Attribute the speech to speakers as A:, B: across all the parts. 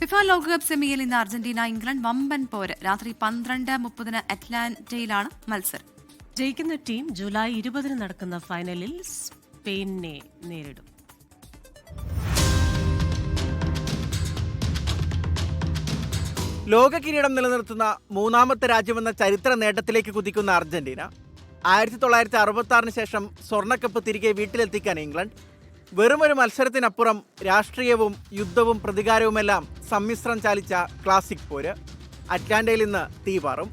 A: FIFA ലോകകപ്പ് സെമിയിൽ ഇന്ന് അർജന്റീന ഇംഗ്ലണ്ട് വമ്പൻ പോര്. രാത്രി 12:30 അറ്റ്ലാന്റയിലാണ് മത്സരം.
B: ജയിക്കുന്ന ടീം ജൂലൈ 20 നടക്കുന്ന ഫൈനലിൽ സ്പെയിനിനെ നേരിടും.
C: ലോക കിരീടം നിലനിർത്തുന്ന മൂന്നാമത്തെ രാജ്യമെന്ന ചരിത്ര നേട്ടത്തിലേക്ക് കുതിക്കുന്ന അർജന്റീന 1966 ശേഷം സ്വർണ്ണക്കപ്പ് തിരികെ വീട്ടിലെത്തിക്കാൻ ഇംഗ്ലണ്ട്. വെറുമൊരു മത്സരത്തിനപ്പുറം രാഷ്ട്രീയവും യുദ്ധവും പ്രതികാരവുമെല്ലാം സമ്മിശ്രം ചാലിച്ച ക്ലാസിക് പോര്. അറ്റ്ലാന്റയിൽ ഇന്ന് തീപാറും.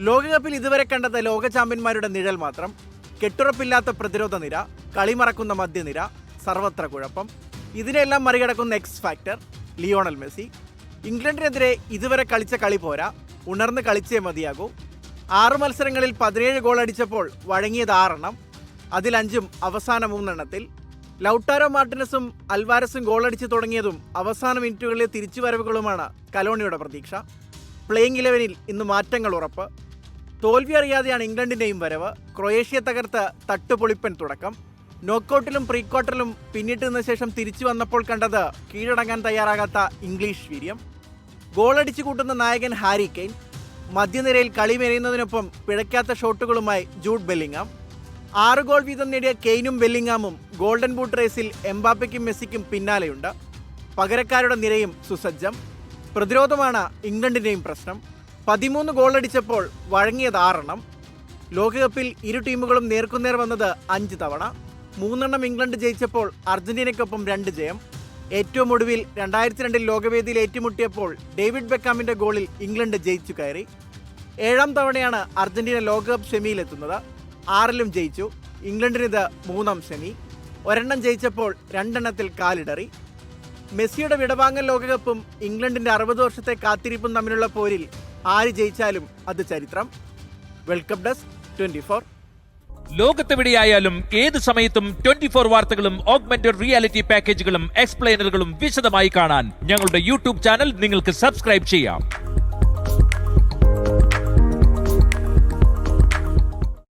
C: ലോകകപ്പിൽ ഇതുവരെ കണ്ടത് ലോക ചാമ്പ്യന്മാരുടെ നിഴൽ മാത്രം. കെട്ടുറപ്പില്ലാത്ത പ്രതിരോധ നിര, കളിമറക്കുന്ന മധ്യനിര, സർവത്ര കുഴപ്പം. ഇതിനെല്ലാം മറികടക്കുന്ന എക്സ് ഫാക്ടർ ലിയോണൽ മെസ്സി. ഇംഗ്ലണ്ടിനെതിരെ ഇതുവരെ കളിച്ച കളി പോരാ, ഉണർന്ന് കളിച്ചേ മതിയാകൂ. 6 മത്സരങ്ങളിൽ 17 ഗോൾ അടിച്ചപ്പോൾ വഴങ്ങിയത് 6 എണ്ണം, അതിൽ 5ഉം അവസാന 3 എണ്ണത്തിൽ. ലൗട്ടാരോ മാർട്ടിനസും അൽവാരസും ഗോളടിച്ച് തുടങ്ങിയതും അവസാന മിനിറ്റുകളിലെ തിരിച്ചുവരവുകളുമാണ് കലോണിയുടെ പ്രതീക്ഷ. പ്ലേയിങ് 11-ൽ ഇന്ന് മാറ്റങ്ങൾ ഉറപ്പ്. തോൽവി അറിയാതെയാണ് ഇംഗ്ലണ്ടിൻ്റെയും വരവ്. ക്രൊയേഷ്യയെ തകർത്ത് തട്ടുപൊളിപ്പൻ തുടക്കം. നോക്കൌട്ടിലും പ്രീ ക്വാർട്ടറിലും പിന്നിട്ട് നിന്ന ശേഷം തിരിച്ചു വന്നപ്പോൾ കണ്ടത് കീഴടങ്ങാൻ തയ്യാറാകാത്ത ഇംഗ്ലീഷ് വീര്യം. ഗോളടിച്ചു കൂട്ടുന്ന നായകൻ ഹാരി കെയ്ൻ. മധ്യനിരയിൽ കളി മെനയുന്നതിനൊപ്പം പിഴയ്ക്കാത്ത ഷോട്ടുകളുമായി ജൂഡ് ബെല്ലിംഗാം. 6 ഗോൾ വീതം നേടിയ കെയ്നും ബെല്ലിംഗാമും ഗോൾഡൻ ബൂട്ട് റേസിൽ എംബാപ്പയ്ക്കും മെസ്സിക്കും പിന്നാലെയുണ്ട്. പകരക്കാരുടെ നിരയും സുസജ്ജം. പ്രതിരോധമാണ് ഇംഗ്ലണ്ടിൻ്റെയും പ്രശ്നം. 13 ഗോളടിച്ചപ്പോൾ വഴങ്ങിയത് 6 എണ്ണം. ലോകകപ്പിൽ ഇരു ടീമുകളും നേർക്കുനേർ വന്നത് 5 തവണ. 3 എണ്ണം ഇംഗ്ലണ്ട് ജയിച്ചപ്പോൾ അർജന്റീനയ്ക്കൊപ്പം 2 ജയം. ഏറ്റവും ഒടുവിൽ 2002 ലോകവേദിയിൽ ഏറ്റുമുട്ടിയപ്പോൾ ഡേവിഡ് ബെക്കാമിന്റെ ഗോളിൽ ഇംഗ്ലണ്ട് ജയിച്ചു കയറി. 7ാം തവണയാണ് അർജന്റീന ലോകകപ്പ് സെമിയിലെത്തുന്നത്. 6ലും ജയിച്ചു. ഇംഗ്ലണ്ടിനിത് 3ാം സെമി. ഒരെണ്ണം ജയിച്ചപ്പോൾ 2 എണ്ണത്തിൽ കാലിടറി. മെസ്സിയുടെ വിടവാങ്ങൽ ലോകകപ്പും ഇംഗ്ലണ്ടിന്റെ 60 വർഷത്തെ കാത്തിരിപ്പും തമ്മിലുള്ള പോരിൽ ആര് ജയിച്ചാലും അത് ചരിത്രം. World cup desk 24.
D: ലോകത്തെവിടെയായാലും ഏത് സമയത്തും 24 വാർത്തകളും ഓഗ്മെന്റഡ് റിയാലിറ്റി പാക്കേജുകളും എക്സ്പ്ലെയിനറുകളും വിശദമായി കാണാൻ ഞങ്ങളുടെ യൂട്യൂബ് ചാനൽ നിങ്ങൾക്ക് സബ്സ്ക്രൈബ് ചെയ്യാം.